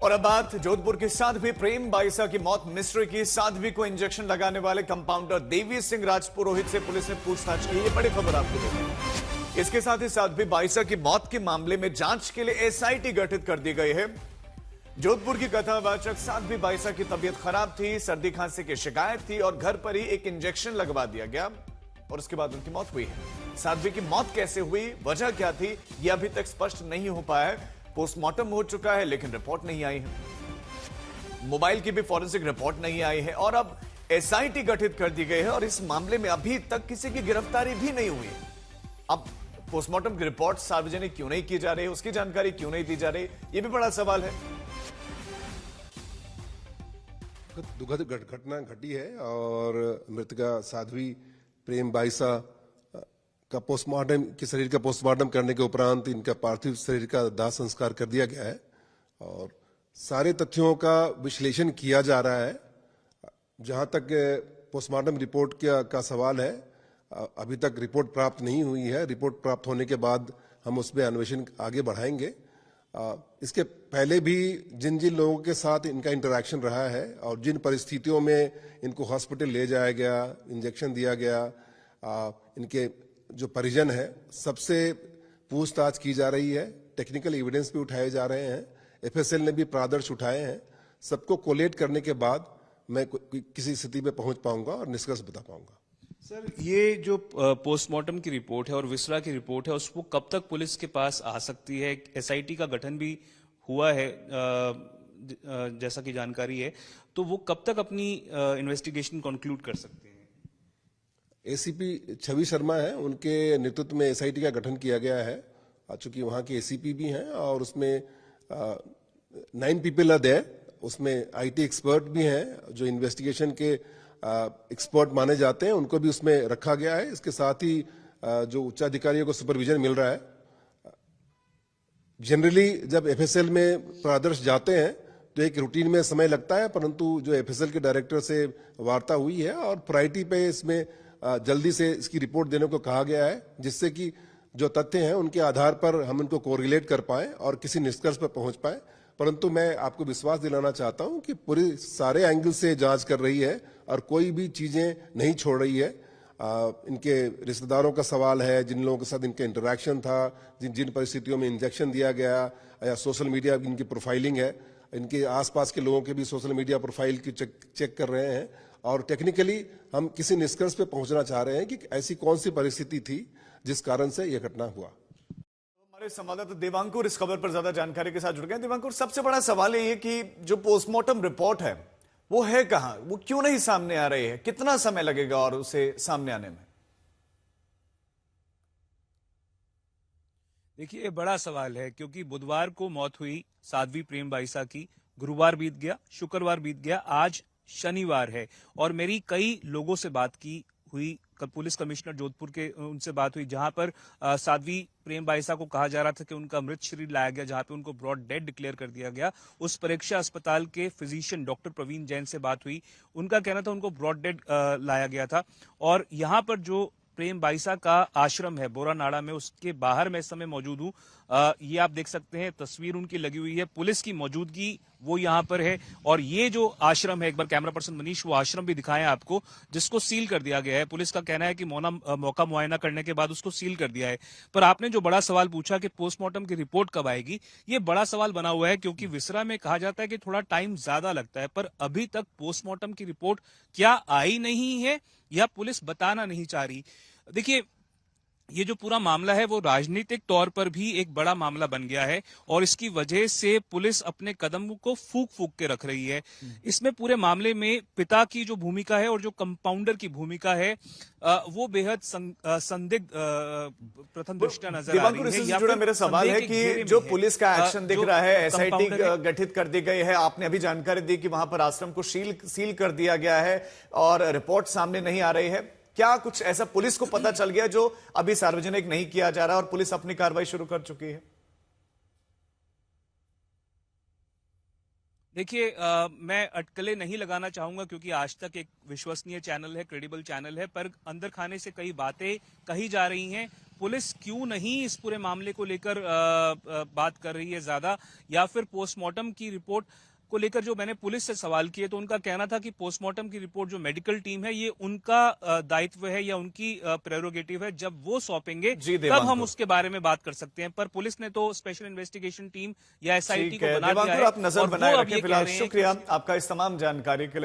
और अब बात जोधपुर के साध्वी प्रेम बाईसा की मौत मिस्ट्री की। साध्वी को इंजेक्शन लगाने वाले कंपाउंडर देवी सिंह राजपुरोहित से पुलिस ने पूछताछ की। ये बड़ी खबर आपको देखें। इसके साथ ही साध्वी बाईसा की मौत के मामले में जांच के लिए एसआईटी गठित कर दी गई है। जोधपुर की कथावाचक साध्वी बाईसा की तबीयत खराब थी, सर्दी खांसी की शिकायत थी और घर पर ही एक इंजेक्शन लगवा दिया गया और उसके बाद उनकी मौत हुई है। साध्वी की मौत कैसे हुई, वजह क्या थी, यह अभी तक स्पष्ट नहीं हो पाया है। पोस्टमार्टम हो चुका है लेकिन रिपोर्ट नहीं आई है। मोबाइल की भी फॉरेंसिक रिपोर्ट नहीं आई है और अब एसआईटी गठित कर दी गई है और इस मामले में अभी तक किसी की गिरफ्तारी भी नहीं हुई है। अब पोस्टमार्टम की रिपोर्ट सार्वजनिक क्यों नहीं की जा रही, उसकी जानकारी क्यों नहीं दी जा रही, यह भी बड़ा सवाल है। दुखद घटना घटी है और मृतका साध्वी प्रेम बाईसा का पोस्टमार्टम के शरीर का पोस्टमार्टम करने के उपरांत इनका पार्थिव शरीर का दाह संस्कार कर दिया गया है और सारे तथ्यों का विश्लेषण किया जा रहा है। जहां तक पोस्टमार्टम रिपोर्ट का सवाल है, अभी तक रिपोर्ट प्राप्त नहीं हुई है। रिपोर्ट प्राप्त होने के बाद हम उसमें अन्वेषण आगे बढ़ाएंगे। इसके पहले भी जिन जिन लोगों के साथ इनका इंटरेक्शन रहा है और जिन परिस्थितियों में इनको हॉस्पिटल ले जाया गया, इंजेक्शन दिया गया, इनके जो परिजन है सबसे पूछताछ की जा रही है। टेक्निकल एविडेंस भी उठाए जा रहे हैं, एफएसएल ने भी प्रादर्श उठाए हैं। सबको कोलेट करने के बाद मैं किसी स्थिति में पहुंच पाऊंगा और निष्कर्ष बता पाऊंगा। सर, ये जो पोस्टमार्टम की रिपोर्ट है और विसरा की रिपोर्ट है, उसको कब तक पुलिस के पास आ सकती है? एसआईटी का गठन भी हुआ है जैसा कि जानकारी है, तो वो कब तक अपनी इन्वेस्टिगेशन कंक्लूड कर सकते हैं? एसीपी छवि शर्मा है, उनके नेतृत्व में एसआईटी का गठन किया गया है। चूंकि वहां के एसीपी भी हैं और उसमें 9 पीपल आर देयर। उसमें आईटी एक्सपर्ट भी हैं जो इन्वेस्टिगेशन के एक्सपर्ट माने जाते हैं, उनको भी उसमें रखा गया है। इसके साथ ही जो उच्चाधिकारियों को सुपरविजन मिल रहा है। जनरली जब एफएसएल में प्रादर्श जाते हैं तो एक रूटीन में समय लगता है, परंतु जो एफएसएल के डायरेक्टर से वार्ता हुई है और प्रायोरिटी पे इसमें जल्दी से इसकी रिपोर्ट देने को कहा गया है, जिससे कि जो तथ्य हैं उनके आधार पर हम इनको कोरिलेट कर पाए और किसी निष्कर्ष पर पहुंच पाए। परंतु मैं आपको विश्वास दिलाना चाहता हूं कि पूरी सारे एंगल से जांच कर रही है और कोई भी चीजें नहीं छोड़ रही है। इनके रिश्तेदारों का सवाल है, जिन लोगों के साथ इनका इंटरेक्शन था, जिन परिस्थितियों में इंजेक्शन दिया गया, या सोशल मीडिया इनकी प्रोफाइलिंग है, इनके आसपास के लोगों के भी सोशल मीडिया प्रोफाइल की चेक कर रहे हैं और टेक्निकली हम किसी निष्कर्ष पे पहुंचना चाह रहे हैं कि ऐसी कौन सी परिस्थिति थी जिस कारण से यह घटना हुआ। हमारे संवाददाता देवांकुर इस खबर पर ज्यादा जानकारी के साथ जुड़ गए। देवांकुर, सबसे बड़ा सवाल ये कि जो पोस्टमार्टम रिपोर्ट है वो है कहां, वो क्यों नहीं सामने आ रही है, कितना समय लगेगा और उसे सामने आने में? देखिए, ये बड़ा सवाल है क्योंकि बुधवार को मौत हुई साध्वी प्रेम बाईसा की, गुरुवार बीत गया, शुक्रवार बीत गया, आज शनिवार है और मेरी कई लोगों से बात की हुई, पुलिस कमिश्नर जोधपुर के उनसे बात हुई, जहां पर साध्वी प्रेम बाईसा को कहा जा रहा था कि उनका मृत शरीर लाया गया, जहां पे उनको ब्रॉड डेड डिक्लेयर कर दिया गया। उस परीक्षा अस्पताल के फिजिशियन डॉक्टर प्रवीण जैन से बात हुई, उनका कहना था उनको ब्रॉड डेड लाया गया था। और यहां पर जो प्रेम बाईसा का आश्रम है बोरानाड़ा में, उसके बाहर मैं इस समय मौजूद हूं। ये आप देख सकते हैं, तस्वीर उनकी लगी हुई है, पुलिस की मौजूदगी वो यहां पर है और ये जो आश्रम है, एक बार कैमरा पर्सन मनीष वो आश्रम भी दिखाएं आपको, जिसको सील कर दिया गया है। पुलिस का कहना है कि मौका मुआयना करने के बाद उसको सील कर दिया है। पर आपने जो बड़ा सवाल पूछा कि पोस्टमार्टम की रिपोर्ट कब आएगी, ये बड़ा सवाल बना हुआ है क्योंकि विसरा में कहा जाता है कि थोड़ा टाइम ज्यादा लगता है, पर अभी तक पोस्टमार्टम की रिपोर्ट क्या आई नहीं है या पुलिस बताना नहीं चाह रही। देखिए, ये जो पूरा मामला है वो राजनीतिक तौर पर भी एक बड़ा मामला बन गया है और इसकी वजह से पुलिस अपने कदम को फूक के रख रही है। इसमें पूरे मामले में पिता की जो भूमिका है और जो कंपाउंडर की भूमिका है वो बेहद संदिग्ध प्रथम दृष्टया नजर आ रही है। इससे जुड़ा मेरा सवाल है कि जो पुलिस का एक्शन दिख रहा है, एसआईटी गठित कर दी गई है, आपने अभी जानकारी दी कि वहां पर आश्रम को सील कर दिया गया है और रिपोर्ट सामने नहीं आ रही है, क्या कुछ ऐसा पुलिस को पता चल गया जो अभी सार्वजनिक नहीं किया जा रहा और पुलिस अपनी कार्रवाई शुरू कर चुकी है? देखिए मैं अटकलें नहीं लगाना चाहूंगा क्योंकि आज तक एक विश्वसनीय चैनल है, क्रेडिबल चैनल है, पर अंदर खाने से कई बातें कही जा रही हैं। पुलिस क्यों नहीं इस पूरे मामले को लेकर बात कर रही है ज्यादा, या फिर पोस्टमार्टम की रिपोर्ट को लेकर जो मैंने पुलिस से सवाल किए तो उनका कहना था कि पोस्टमार्टम की रिपोर्ट जो मेडिकल टीम है ये उनका दायित्व है या उनकी प्रेरोगेटिव है, जब वो सौंपेंगे तब हम उसके बारे में बात कर सकते हैं। पर पुलिस ने तो स्पेशल इन्वेस्टिगेशन टीम या एसआईटी को बना दिया है। आप नजर बनाए रखें। फिलहाल शुक्रिया आपका इस तमाम जानकारी के लिए।